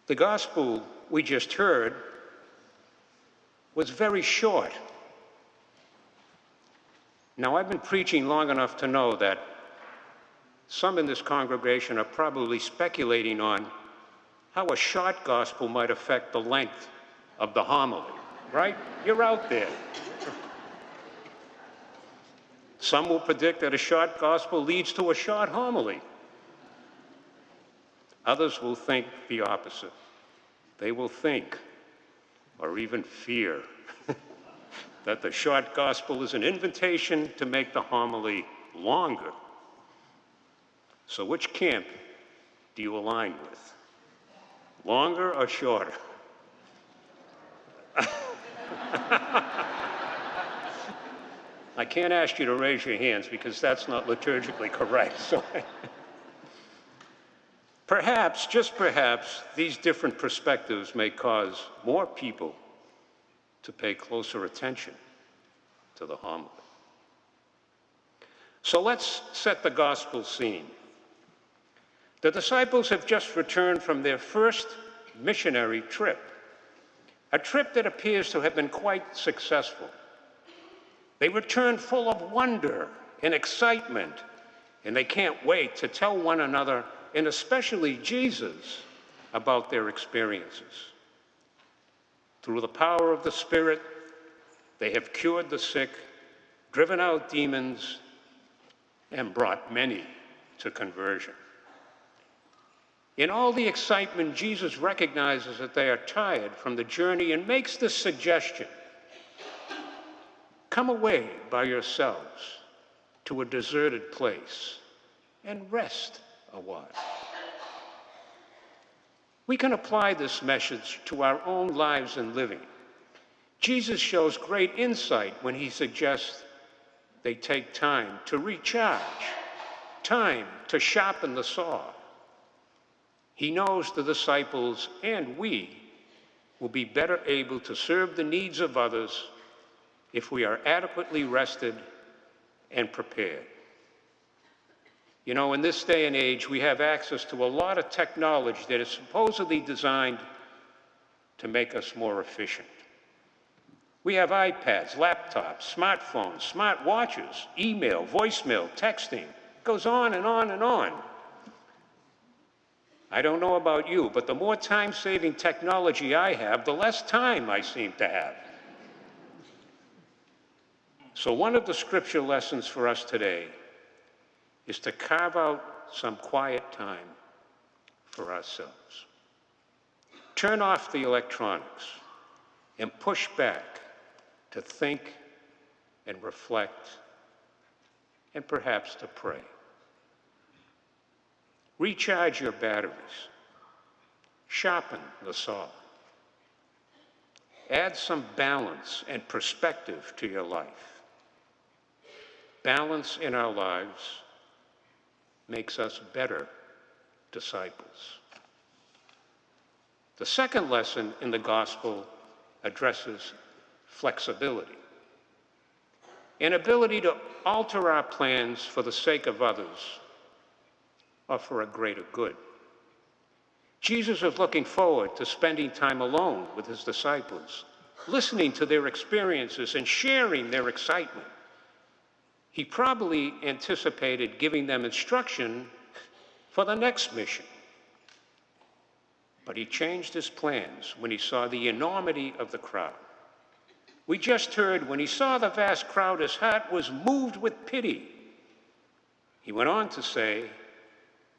The gospel we just heard was very short. Now, I've been preaching long enough to know that some in this congregation are probably speculating on how a short gospel might affect the length of the homily, right? You're out there. Some will predict that a short gospel leads to a short homily. Others will think the opposite. They will think, or even fear, that the short gospel is an invitation to make the homily longer. So which camp do you align with? Longer or shorter? I can't ask you to raise your hands because that's not liturgically correct. So perhaps, just perhaps, these different perspectives may cause more people to pay closer attention to the homily. So let's set the gospel scene. The disciples have just returned from their first missionary trip, a trip that appears to have been quite successful. They returned full of wonder and excitement, and they can't wait to tell one another, and especially Jesus, about their experiences. Through the power of the Spirit, they have cured the sick, driven out demons, and brought many to conversion. In all the excitement, Jesus recognizes that they are tired from the journey and makes this suggestion: come away by yourselves to a deserted place and rest a while. We can apply this message to our own lives and living. Jesus shows great insight when he suggests they take time to recharge, time to sharpen the saw. He knows the disciples and we will be better able to serve the needs of others if we are adequately rested and prepared. You know, in this day and age, we have access to a lot of technology that is supposedly designed to make us more efficient. We have iPads, laptops, smartphones, smart watches, email, voicemail, texting. It goes on and on and on. I don't know about you, but the more time-saving technology I have, the less time I seem to have. So one of the scripture lessons for us today is to carve out some quiet time for ourselves. Turn off the electronics and push back to think and reflect and perhaps to pray. Recharge your batteries. Sharpen the saw. Add some balance and perspective to your life. Balance in our lives makes us better disciples. The second lesson in the gospel addresses flexibility, an ability to alter our plans for the sake of others or for a greater good. Jesus is looking forward to spending time alone with his disciples, listening to their experiences and sharing their excitement. He probably anticipated giving them instruction for the next mission. But he changed his plans when he saw the enormity of the crowd. We just heard when he saw the vast crowd, his heart was moved with pity. He went on to say,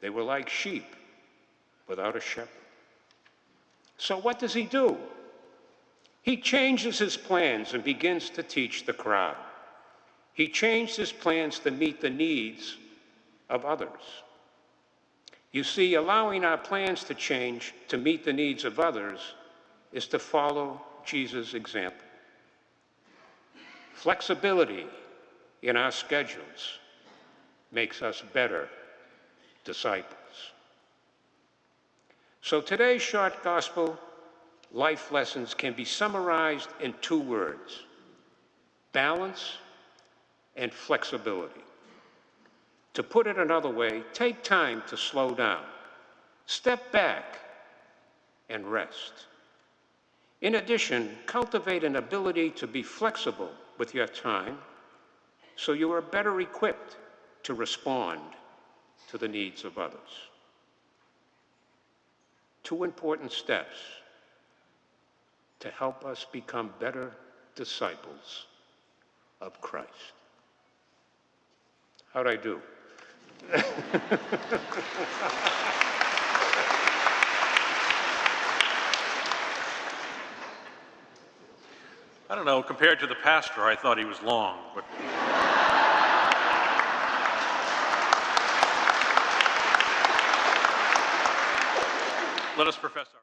they were like sheep without a shepherd. So what does he do? He changes his plans and begins to teach the crowd. He changed his plans to meet the needs of others. You see, allowing our plans to change to meet the needs of others is to follow Jesus' example. Flexibility in our schedules makes us better disciples. So today's short gospel life lessons can be summarized in 2 words: balance and flexibility. To put it another way, take time to slow down, step back, and rest. In addition, cultivate an ability to be flexible with your time so you are better equipped to respond to the needs of others. 2 important steps to help us become better disciples of Christ. How'd I do? I don't know, compared to the pastor, I thought he was long, but... Let us profess our...